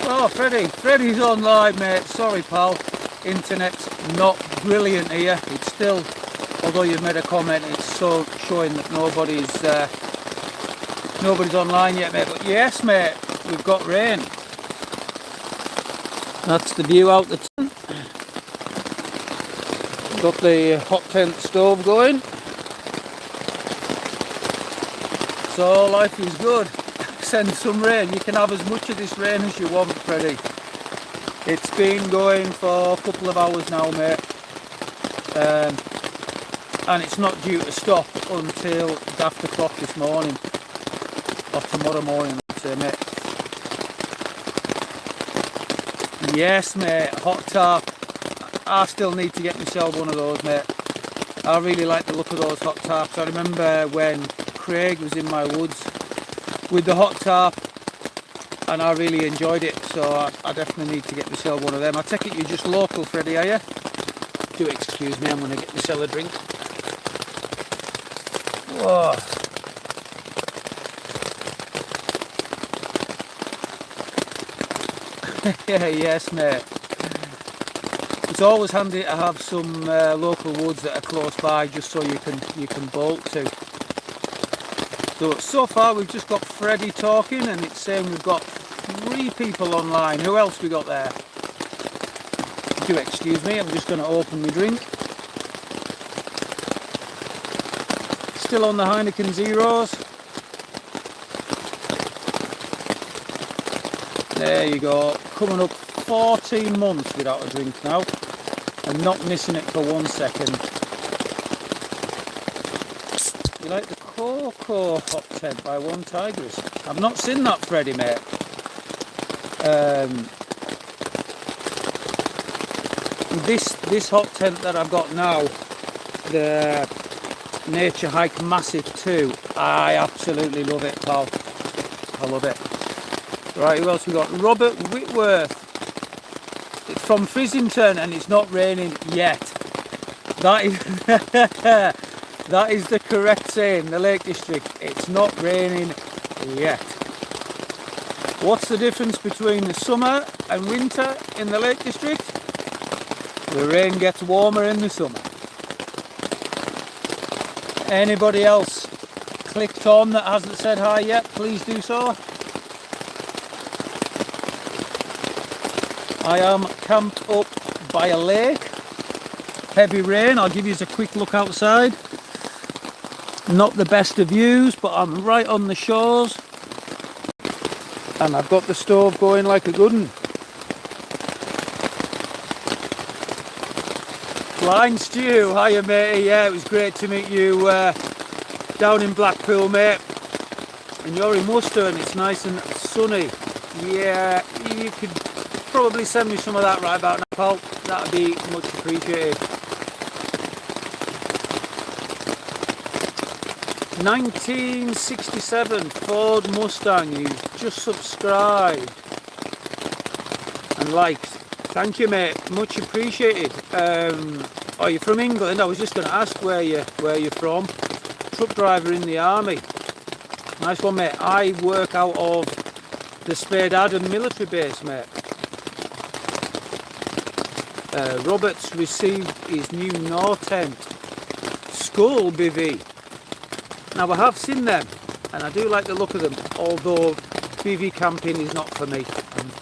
Oh, Freddie's online, mate. Sorry, pal. Internet's not brilliant here. It's still, although you've made a comment, it's so showing that nobody's online yet, mate. But yes, mate, we've got rain. That's the view out the tent. Got the hot tent stove going. So life is good. Send some rain. You can have as much of this rain as you want, Freddie. It's been going for a couple of hours now, mate. And it's not due to stop until daft o'clock this morning. Or tomorrow morning, I'd say, mate. Yes, mate. Hot tarp. I still need to get myself one of those, mate. I really like the look of those hot tarps. I remember when Craig was in my woods with the hot tarp, and I really enjoyed it, so I definitely need to get myself one of them. I take it you're just local, Freddie, are you? Do excuse me, I'm going to get myself a drink. Whoa. Yeah, yes, mate. It's always handy to have some local woods that are close by, just so you can bolt to. So far we've just got Freddie talking, and it's saying we've got 3 people online. Who else we got there? Do excuse me, I'm just going to open my drink. Still on the Heineken Zeros. There you go. Coming up 14 months without a drink now, and not missing it for 1 second. You like the Cocoa Hot Tent by One Tigress? I've not seen that, Freddie, mate. This hot tent that I've got now, the Nature Hike Massive 2, I absolutely love it, pal. I love it. Right, who else we got? Robert Whitworth. It's from Frizzington, and it's not raining yet. That is that is the correct saying. The Lake District. It's not raining yet. What's the difference between the summer and winter in the Lake District? The rain gets warmer in the summer. Anybody else clicked on that hasn't said hi yet? Please do so. I am camped up by a lake. Heavy rain. I'll give you a quick look outside. Not the best of views, but I'm right on the shores. And I've got the stove going like a good one. Blind Stew, hiya matey. Yeah, it was great to meet you down in Blackpool, mate. And you're in Worcester and it's nice and sunny. Yeah, you could probably send me some of that right about now, pal. That'd be much appreciated. 1967 Ford Mustang. You've just subscribed and liked. Thank you, mate. Much appreciated. Are you from England? I was just going to ask where you're from. Truck driver in the army. Nice one, mate. I work out of the Spade Adam military base, mate. Robert's received his new Nortent Skull bivvy. Now I have seen them and I do like the look of them, although bivvy camping is not for me.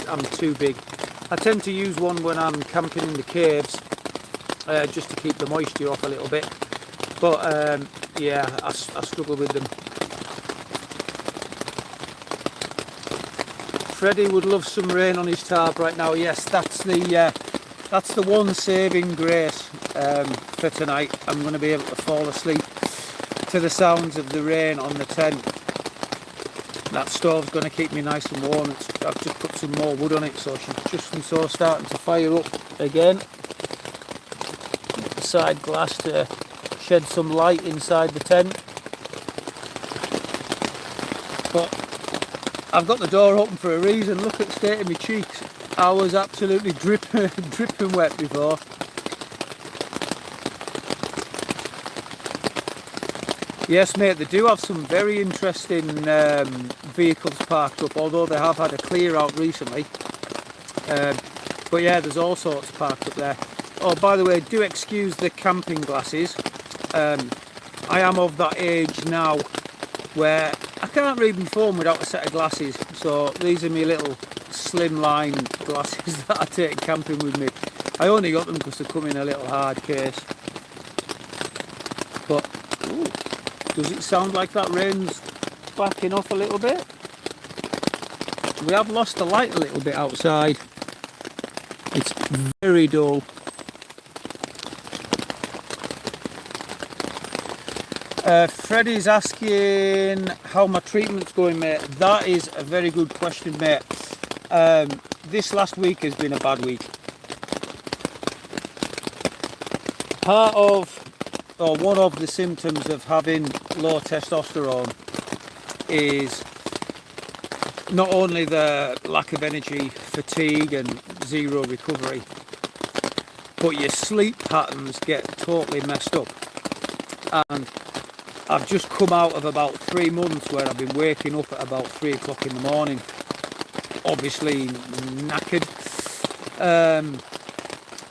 I'm too big. I tend to use one when I'm camping in the caves, just to keep the moisture off a little bit. But yeah, I struggle with them. Freddie would love some rain on his tarp right now. Yes, that's the one saving grace for tonight. I'm going to be able to fall asleep to the sounds of the rain on the tent. That stove's going to keep me nice and warm. I've just put some more wood on it, so she's just and so starting to fire up again. The side glass to shed some light inside the tent. But I've got the door open for a reason. Look at the state of my cheeks. I was absolutely dripping wet before. Yes, mate, they do have some very interesting vehicles parked up, although they have had a clear out recently. But yeah, there's all sorts parked up there. Oh, by the way, do excuse the camping glasses. I am of that age now where I can't read my phone without a set of glasses. So these are my little slimline glasses that I take camping with me. I only got them because they come in a little hard case. But, ooh, does it sound like that rain's backing off a little bit? We have lost the light a little bit outside. It's very dull. Freddie's asking how my treatment's going, mate. That is a very good question, mate. This last week has been a bad week. Part of, or one of the symptoms of having low testosterone is not only the lack of energy, fatigue and zero recovery, but your sleep patterns get totally messed up. And I've just come out of about 3 months where I've been waking up at about 3 o'clock in the morning, obviously knackered.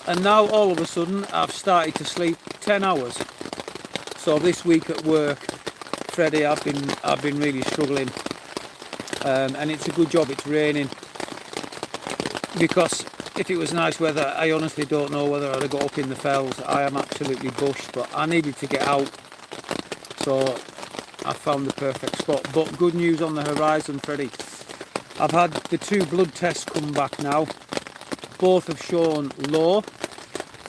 And now all of a sudden I've started to sleep 10 hours. So this week at work, Freddie, I've been really struggling. And it's a good job it's raining, because if it was nice weather, I honestly don't know whether I'd have got up in the fells. I am absolutely bushed, but I needed to get out. So I found the perfect spot. But good news on the horizon, Freddie. I've had the 2 blood tests come back now. Both have shown low.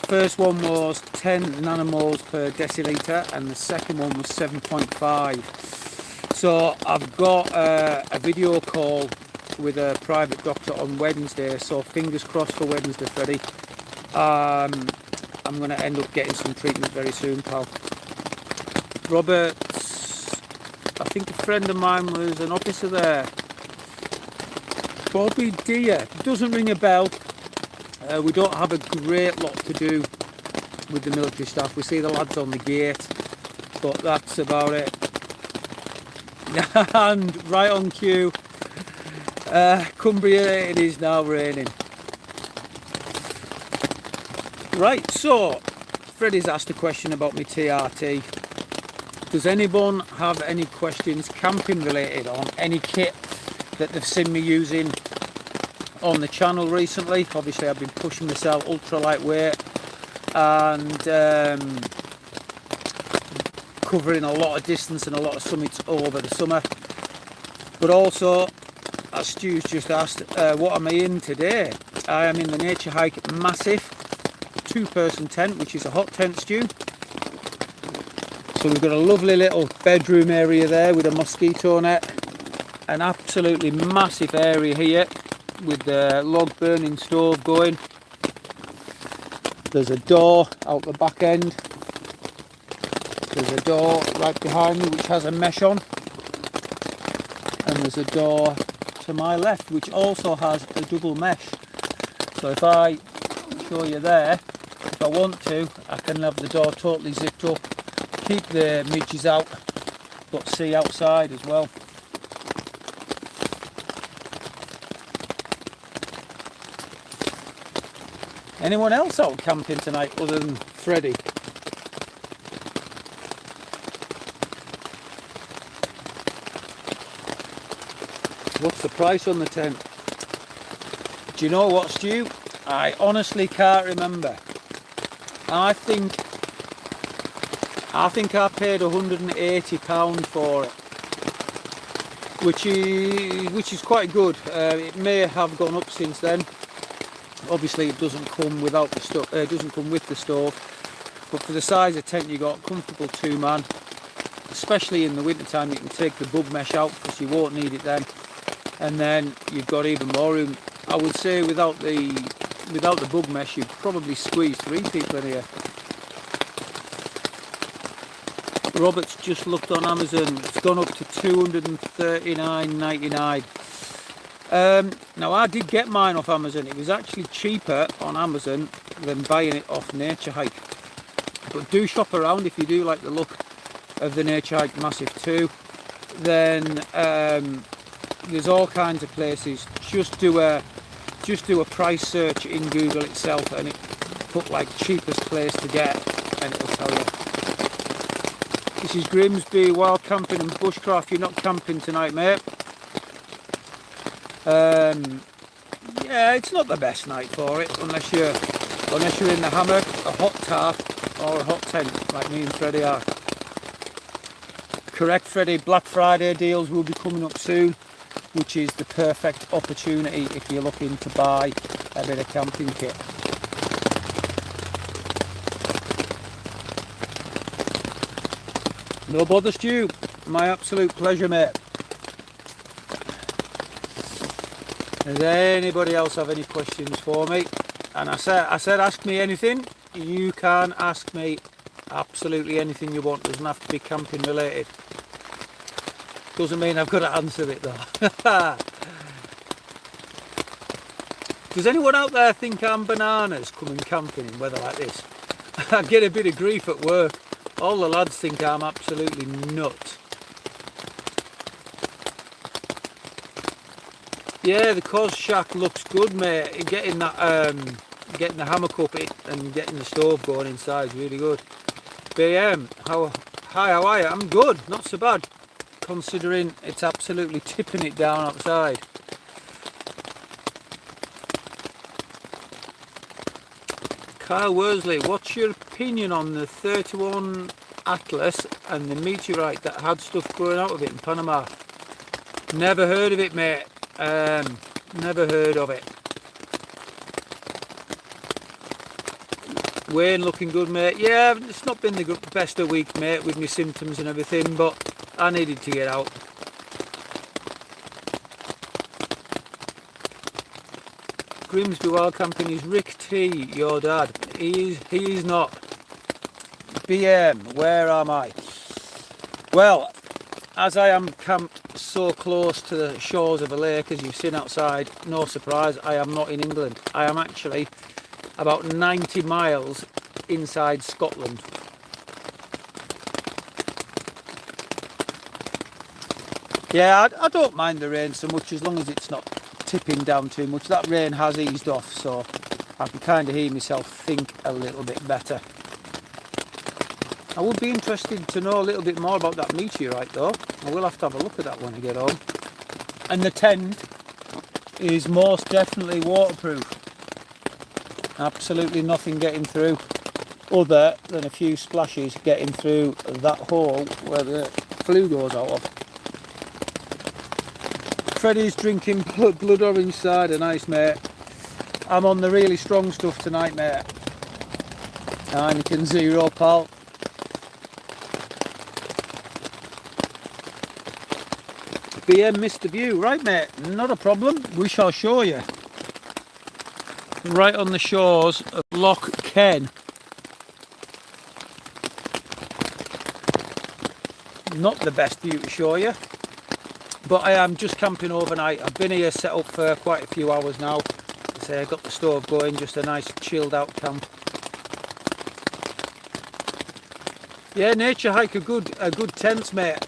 First one was 10 nanomoles per deciliter and the second one was 7.5. So I've got a video call with a private doctor on Wednesday, so fingers crossed for Wednesday, Freddie. I'm going to end up getting some treatment very soon, pal. Robert, I think a friend of mine was an officer there. Bobby Deere, doesn't ring a bell. We don't have a great lot to do with the military staff. We see the lads on the gate, but that's about it. And right on cue, Cumbria, it is now raining. Right, so Freddie's asked a question about my TRT. Does anyone have any questions camping related on any kit that they've seen me using on the channel recently? Obviously I've been pushing myself ultra lightweight and covering a lot of distance and a lot of summits over the summer. But also, as Stu's just asked, what am I in today? I am in the Nature Hike Massive 2-person tent, which is a hot tent, Stu. So we've got a lovely little bedroom area there with a mosquito net, an absolutely massive area here with the log burning stove going. There's a door out the back end. There's a door right behind me which has a mesh on, and there's a door to my left which also has a double mesh. So if I show you there, if I want to, I can have the door totally zipped up, keep the midges out, but see outside as well. Anyone else out camping tonight other than Freddie? What's the price on the tent? Do you know what, Stu? I honestly can't remember. I think I paid £180 for it, which is quite good. It may have gone up since then. Obviously, it doesn't come without the stove. It doesn't come with the stove. But for the size of tent you got, comfortable 2-man. Especially in the winter time, you can take the bug mesh out because you won't need it then. And then you've got even more room. I would say without the bug mesh, you'd probably squeeze 3 people in here. Robert's just looked on Amazon. It's gone up to $239.99. Now I did get mine off Amazon. It was actually cheaper on Amazon than buying it off Nature Hike. But do shop around if you do like the look of the Nature Hike Massive 2, then there's all kinds of places. Just do a price search in Google itself, and it put like cheapest place to get, and it'll tell you. This is Grimsby Wild Camping and Bushcraft. You're not camping tonight, mate. Yeah, it's not the best night for it unless you're in the hammock, a hot tarp, or a hot tent like me and Freddie are. Correct, Freddie. Black Friday deals will be coming up soon, which is the perfect opportunity if you're looking to buy a bit of camping kit. No bother, Stu. My absolute pleasure, mate. Does anybody else have any questions for me? And I said ask me anything. You can ask me absolutely anything you want. Doesn't have to be camping related. Doesn't mean I've got to answer it though. Does anyone out there think I'm bananas coming camping in weather like this? I get a bit of grief at work. All the lads think I'm absolutely nuts. Yeah, the cos shack looks good, mate. Getting that, getting the hammock up and getting the stove going inside is really good. BM, how are you? I'm good, not so bad, considering it's absolutely tipping it down outside. Kyle Worsley, what's your opinion on the 31 Atlas and the meteorite that had stuff growing out of it in Panama? Never heard of it, mate. Never heard of it. Wayne looking good, mate. Yeah, it's not been the best of week, mate, with my symptoms and everything, but I needed to get out. Grimsby Wild Camping is Rick T, your dad. He is not. BM, where am I? Well, as I am camped so close to the shores of a lake, as you've seen outside, no surprise, I am not in England. I am actually about 90 miles inside Scotland. Yeah, I don't mind the rain so much as long as it's not tipping down too much. That rain has eased off, so I can kind of hear myself think a little bit better. I would be interested to know a little bit more about that meteorite though. I will have to have a look at that when I get home. And the tent is most definitely waterproof. Absolutely nothing getting through, other than a few splashes getting through that hole where the flue goes out of. Freddie's drinking blood orange cider, nice mate. I'm on the really strong stuff tonight, mate. Heineken Zero, pal. BM missed the view. Right, mate, not a problem. We shall show you. Right on the shores of Loch Ken. Not the best view to show you, but I am just camping overnight. I've been here set up for quite a few hours now. So I got the stove going, just a nice chilled out camp. Yeah, Nature Hike are good tents, mate.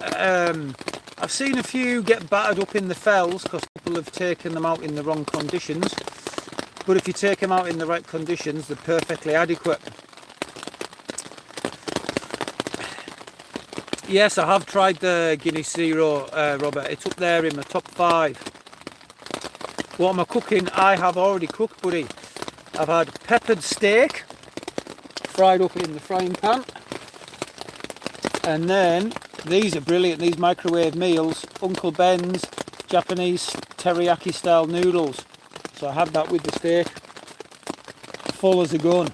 I've seen a few get battered up in the fells because people have taken them out in the wrong conditions. But if you take them out in the right conditions, they're perfectly adequate. Yes, I have tried the Guinness Zero, Robert. It's up there in my top 5. What am I cooking? I have already cooked, buddy. I've had peppered steak, fried up in the frying pan. And then, these are brilliant, these microwave meals. Uncle Ben's Japanese teriyaki style noodles. So I had that with the steak. Full as a gun.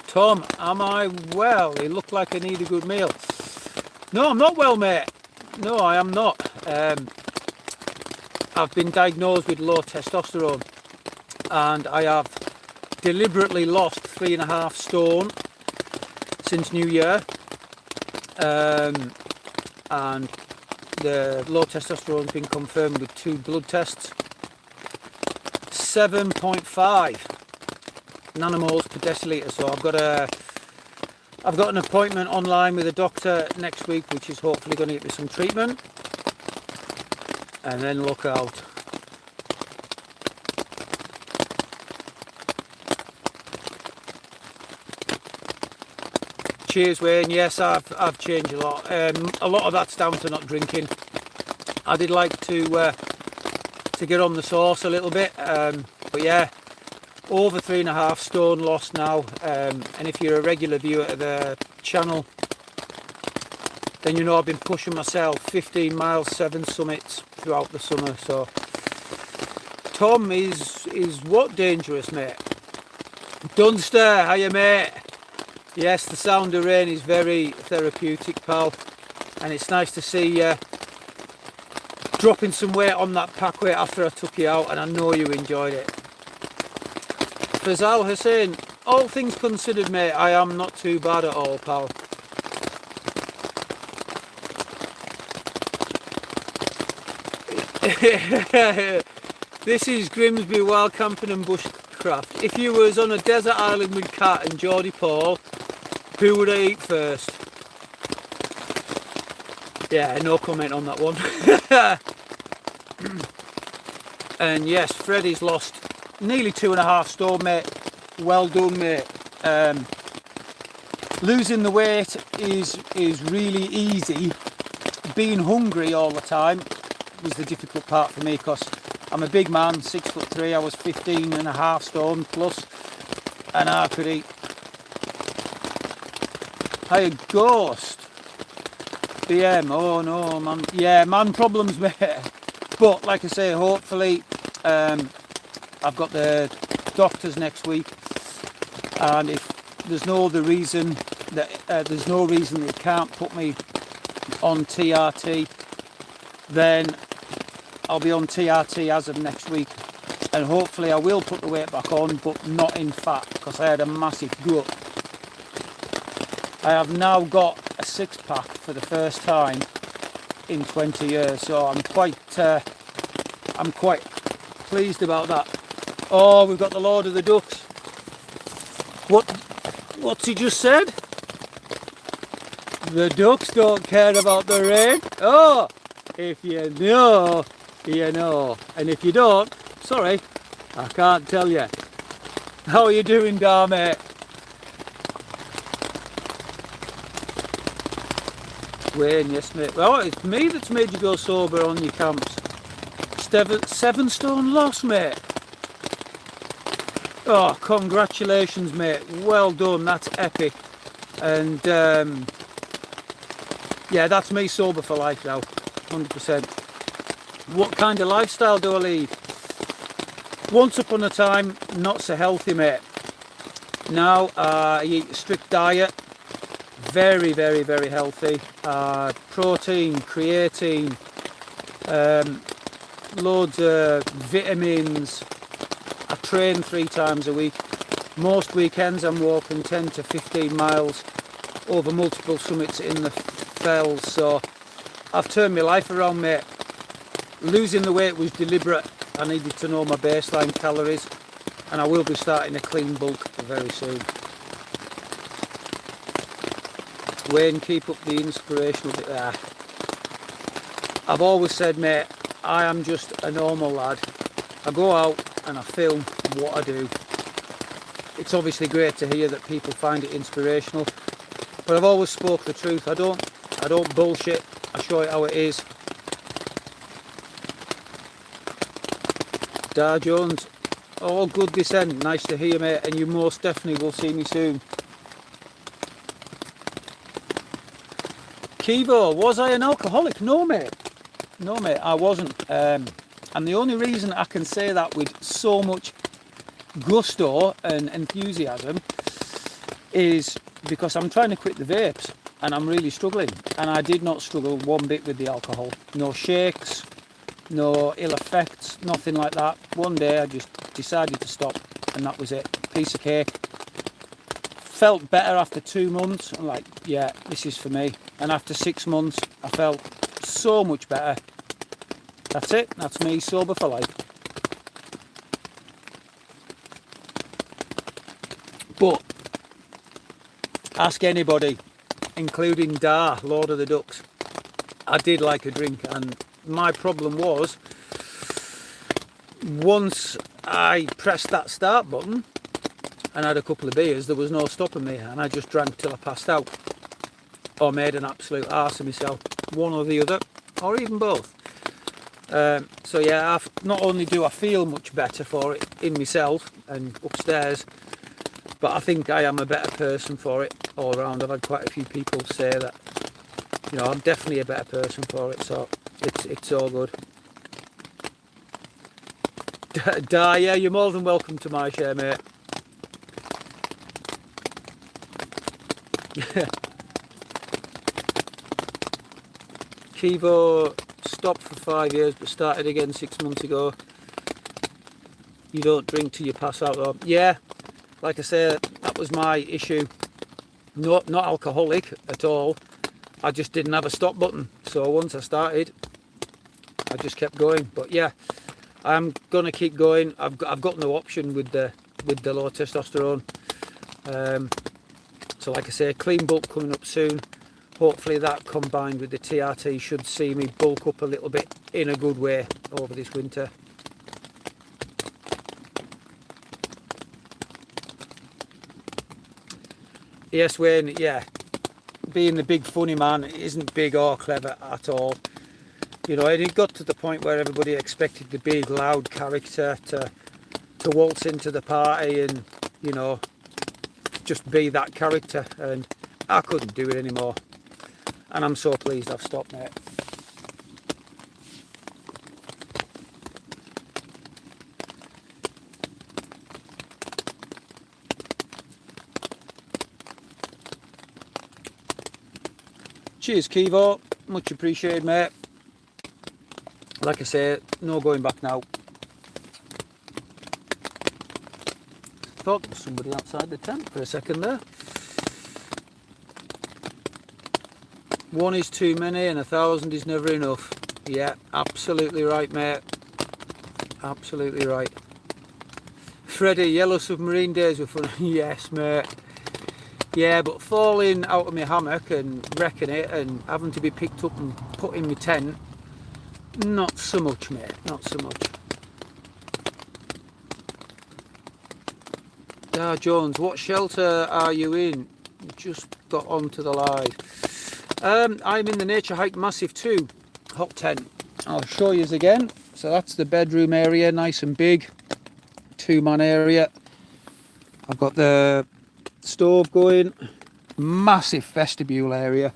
Tom, am I well? You look like I need a good meal. No, I'm not well, mate. No, I am not. I've been diagnosed with low testosterone, and I have deliberately lost 3.5 stone since New Year. And the low testosterone has been confirmed with 2 blood tests. 7.5. nanomoles per decilitre. So I've got an appointment online with a doctor next week, which is hopefully going to get me some treatment. And then look out. Cheers, Wayne. Yes, I've changed a lot. A lot of that's down to not drinking. I did like to get on the sauce a little bit, but yeah, over 3.5 stone lost now. And if you're a regular viewer of the channel, then you know I've been pushing myself 15 miles, 7 summits throughout the summer. So Tom is what dangerous, mate? Dunster, hiya, mate. Yes, the sound of rain is very therapeutic, pal, and it's nice to see you dropping some weight on that pack weight after I took you out, and I know you enjoyed it. Fazal Hussein, all things considered, mate, I am not too bad at all, pal. This is Grimsby Wild Camping and Bushcraft. If you was on a desert island with Kat and Geordie Paul, who would I eat first? Yeah, no comment on that one. And yes, Freddie's lost nearly 2.5 stone, mate. Well done, mate. Losing the weight is really easy. Being hungry all the time was the difficult part for me, because I'm a big man, 6'3". I was 15.5 stone plus, and I could eat. Hi, Ghost. BM, oh no, man. Yeah, man problems, mate. But like I say, hopefully, I've got the doctors next week, and if there's no other reason that there's no reason they can't put me on TRT, then I'll be on TRT as of next week, and hopefully I will put the weight back on, but not in fat, because I had a massive gut. I have now got a 6-pack for the first time in 20 years, so I'm quite pleased about that. Oh, we've got the Lord of the Ducks. What's he just said? The ducks don't care about the rain. Oh, if you know, you know, and if you don't, sorry, I can't tell you. How are you doing, Dar, mate? Wayne, yes, mate. Well, it's me that's made you go sober on your camps. 7 stone loss, mate. Oh, congratulations, mate. Well done. That's epic. And yeah, that's me sober for life now. 100%. What kind of lifestyle do I lead? Once upon a time, not so healthy, mate. Now I eat a strict diet. Very, very, very healthy. Protein, creatine, loads of vitamins. I train 3 times a week. Most weekends I'm walking 10 to 15 miles over multiple summits in the fells. So I've turned my life around, mate. Losing the weight was deliberate. I needed to know my baseline calories, and I will be starting a clean bulk very soon. Wayne, keep up the inspirational bit there. I've always said, mate, I am just a normal lad. I go out and I film what I do. It's obviously great to hear that people find it inspirational, but I've always spoke the truth. I don't bullshit. I show it how it is. Dar Jones, all good this end. Nice to hear, mate, and you most definitely will see me soon. Kivo, was I an alcoholic? No, mate. No, mate, I wasn't. And the only reason I can say that with so much gusto and enthusiasm is because I'm trying to quit the vapes and I'm really struggling. And I did not struggle one bit with the alcohol. No shakes, no ill effects, nothing like that. One day I just decided to stop, and that was it. Piece of cake. Felt better after 2 months. I'm like, yeah, this is for me. And after 6 months, I felt so much better. That's it. That's me, sober for life. But ask anybody, including Dar, Lord of the Ducks, I did like a drink, and my problem was, once I pressed that start button and had a couple of beers, there was no stopping me, and I just drank till I passed out, or made an absolute arse of myself, one or the other, or even both. So yeah, not only do I feel much better for it in myself and upstairs, but I think I am a better person for it all around. I've had quite a few people say that, you know, I'm definitely a better person for it, so it's all good. Yeah, you're more than welcome to my share, mate. Kivo stopped for 5 years but started again 6 months ago. You don't drink till you pass out though. Yeah, like I say, that was my issue. Not alcoholic at all. I just didn't have a stop button. So once I started, I just kept going. But yeah, I'm gonna keep going. I've got no option with the low testosterone. So like I say, clean bulk coming up soon. Hopefully that combined with the TRT should see me bulk up a little bit in a good way over this winter. Yes, Wayne, yeah, being the big funny man isn't big or clever at all. You know, it got to the point where everybody expected the big loud character to waltz into the party and, you know, just be that character, and I couldn't do it anymore. And I'm so pleased I've stopped, mate. Cheers, Kivo. Much appreciated, mate. Like I say, no going back now. Thought there was somebody outside the tent for a second there. One is too many and 1,000 is never enough. Yeah, absolutely right, mate. Absolutely right. Freddie, Yellow Submarine days were fun. Yes, mate. Yeah, but falling out of my hammock and wrecking it and having to be picked up and put in my tent, not so much, mate. Not so much. Ah, Jones, what shelter are you in? Just got onto the live. I'm in the Nature Hike Massive 2 hot tent. I'll show you again. So that's the bedroom area, nice and big, 2-man area. I've got the stove going, massive vestibule area.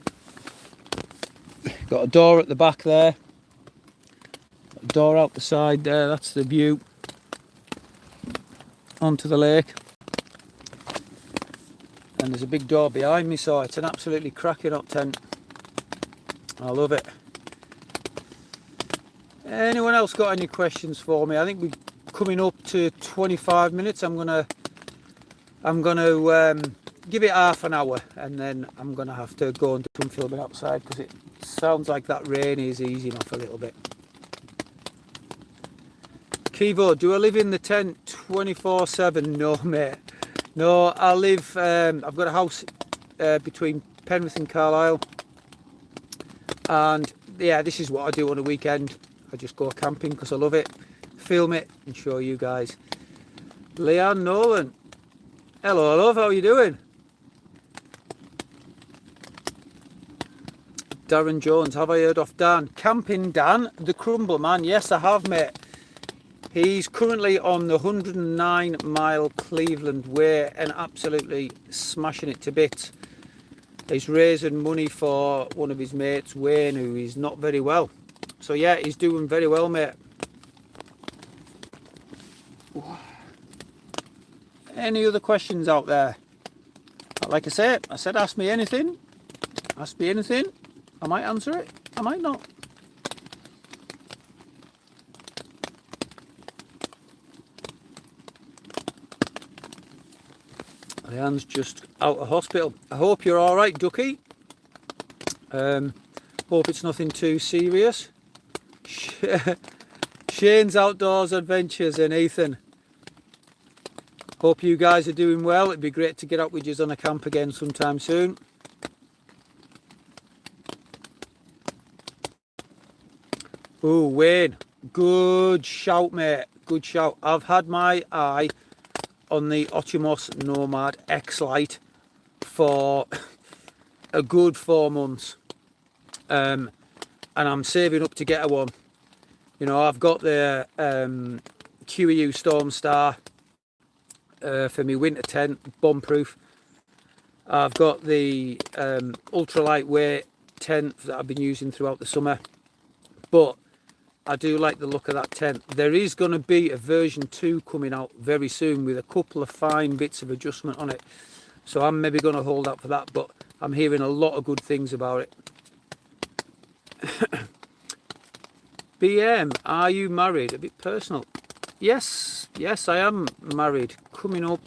Got a door at the back there, a door out the side there, that's the view onto the lake. And there's a big door behind me, so it's an absolutely cracking hot tent. I love it. Anyone else got any questions for me? I think we're coming up to 25 minutes. I'm gonna give it half an hour, and then I'm gonna have to go and do some filming outside because it sounds like that rain is easing off a little bit. Kivo, do I live in the tent 24/7? No, mate. No, I live. I've got a house between Penrith and Carlisle. And yeah, this is what I do on a weekend. I just go camping because I love it, film it and show you guys. Leanne Nolan, hello love, how are you doing? Darren Jones, have I heard of Dan? Camping Dan, the Crumble Man? Yes, I have, mate. He's currently on the 109-mile Cleveland Way and absolutely smashing it to bits. He's raising money for one of his mates, Wayne, who is not very well. So yeah, he's doing very well, mate. Any other questions out there? Like I said, ask me anything. Ask me anything. I might answer it. I might not. Leanne's just out of hospital. I hope you're all right, Ducky. Hope it's nothing too serious. Shane's Outdoors Adventures and Ethan. Hope you guys are doing well. It'd be great to get out with you on a camp again sometime soon. Oh, Wayne, good shout, mate. Good shout. I've had my eye on the Otimos Nomad X-Lite for a good 4 months. And I'm saving up to get a one. You know, I've got the QEU Stormstar for my winter tent, bomb-proof. I've got the ultra lightweight tent that I've been using throughout the summer. But I do like the look of that tent. There is going to be a version 2 coming out very soon with a couple of fine bits of adjustment on it. So I'm maybe going to hold out for that, but I'm hearing a lot of good things about it. BM, are you married? A bit personal. Yes, I am married. Coming up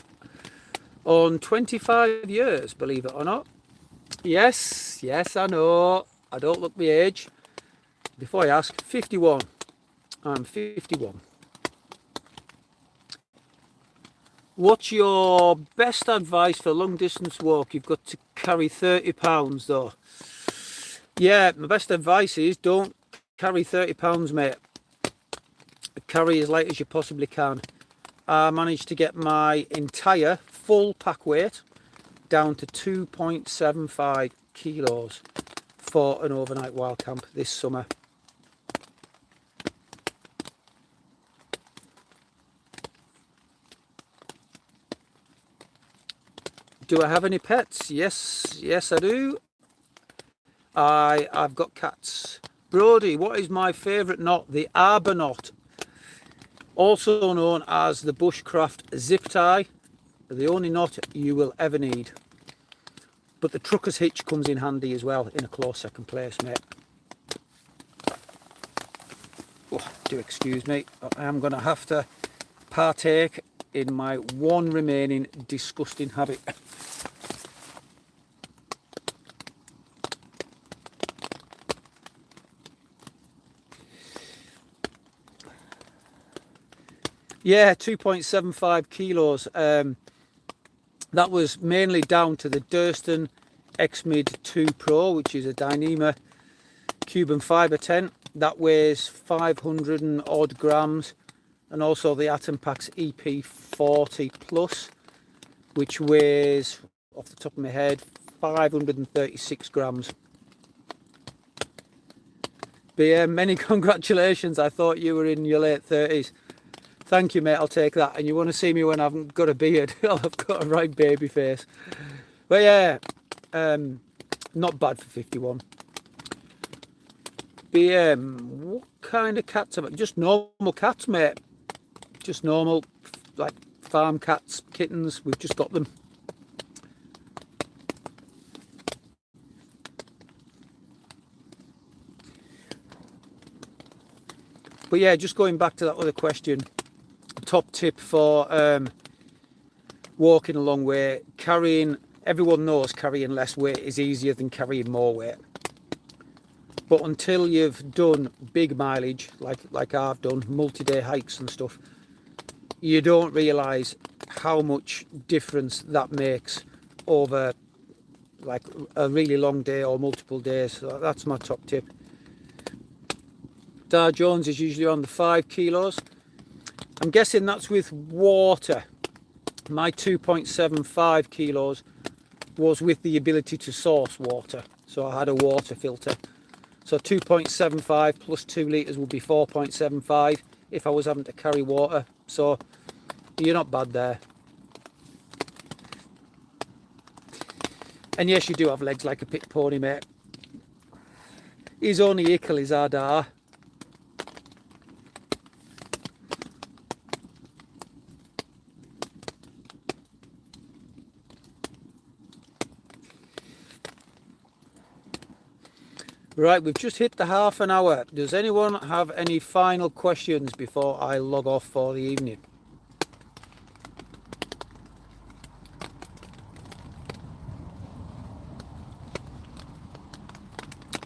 on 25 years, believe it or not. Yes, I know. I don't look my age. Before I ask, 51. I'm 51. What's your best advice for a long distance walk? You've got to carry 30 pounds though. Yeah, my best advice is don't carry 30 pounds, mate. Carry as light as you possibly can. I managed to get my entire full pack weight down to 2.75 kilos for an overnight wild camp this summer. Do I have any pets? Yes I do. I've got cats. Brody, what is my favourite knot? The arbor knot, also known as the bushcraft zip tie. The only knot you will ever need. But the trucker's hitch comes in handy as well in a close second place, mate. Oh, do excuse me. I am going to have to partake in my one remaining disgusting habit. Yeah, 2.75 kilos. That was mainly down to the Durston X-Mid 2 Pro, which is a Dyneema Cuban fibre tent. That weighs 500 and odd grams. And also the Atom Packs EP40 Plus, which weighs, off the top of my head, 536 grams. But yeah, many congratulations. I thought you were in your late 30s. Thank you, mate. I'll take that. And you want to see me when I haven't got a beard? I've got a right baby face. But yeah, not bad for 51. BM, what kind of cats are just normal cats, mate? Just normal, like farm cats, kittens. We've just got them. But yeah, just going back to that other question. Top tip for walking a long way, carrying, everyone knows carrying less weight is easier than carrying more weight. But until you've done big mileage, like I've done, multi-day hikes and stuff, you don't realise how much difference that makes over like a really long day or multiple days. So that's my top tip. Dow Jones is usually on the 5 kilos. I'm guessing that's with water. My 2.75 kilos was with the ability to source water. So I had a water filter. So 2.75 plus 2 litres would be 4.75 if I was having to carry water. So you're not bad there. And yes, you do have legs like a pit pony, mate. His only ickle is Ardar. Right, we've just hit the half an hour. Does anyone have any final questions before I log off for the evening?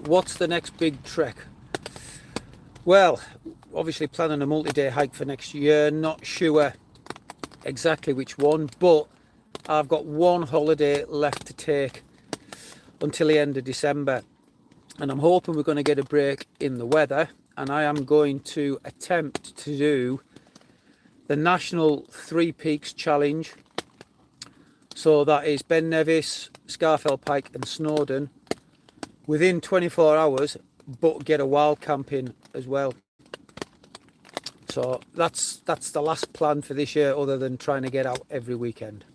What's the next big trek? Well, obviously planning a multi-day hike for next year. Not sure exactly which one, but I've got one holiday left to take until the end of December, and I'm hoping we're going to get a break in the weather, and I am going to attempt to do the National Three Peaks Challenge. So that is Ben Nevis, Scafell Pike and Snowdon within 24 hours, but get a wild camp in as well. So that's the last plan for this year, other than trying to get out every weekend.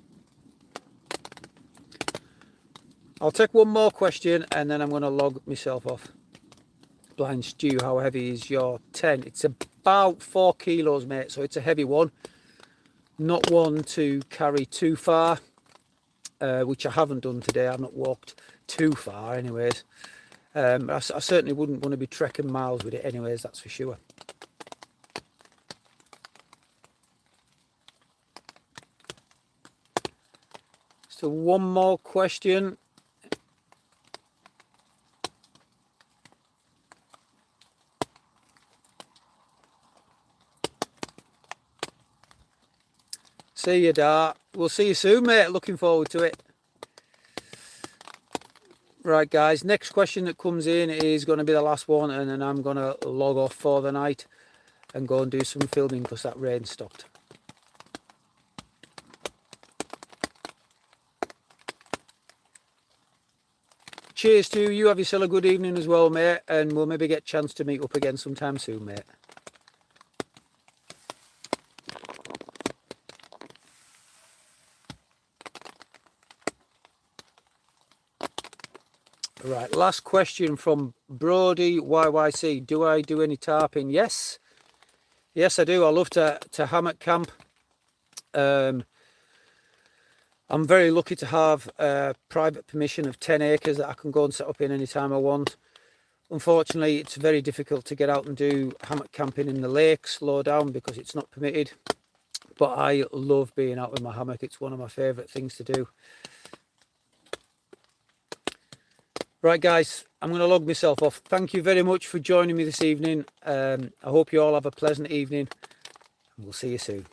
I'll take one more question and then I'm going to log myself off. Blind Stew, how heavy is your tent? It's about 4 kilos, mate, so it's a heavy one. Not one to carry too far, which I haven't done today. I've not walked too far anyways. I certainly wouldn't want to be trekking miles with it anyways, that's for sure. So one more question. See you, Dart. We'll see you soon, mate. Looking forward to it. Right, guys. Next question that comes in is going to be the last one, and then I'm going to log off for the night and go and do some filming because that rain stopped. Cheers to you. Have yourself a good evening as well, mate, and we'll maybe get a chance to meet up again sometime soon, mate. Right, last question from Brody YYC. Do I do any tarping? Yes. Yes, I do. I love to hammock camp. I'm very lucky to have private permission of 10 acres that I can go and set up in any time I want. Unfortunately, it's very difficult to get out and do hammock camping in the lakes low down because it's not permitted. But I love being out with my hammock. It's one of my favourite things to do. Right, guys, I'm going to log myself off. Thank you very much for joining me this evening. I hope you all have a pleasant evening, and we'll see you soon.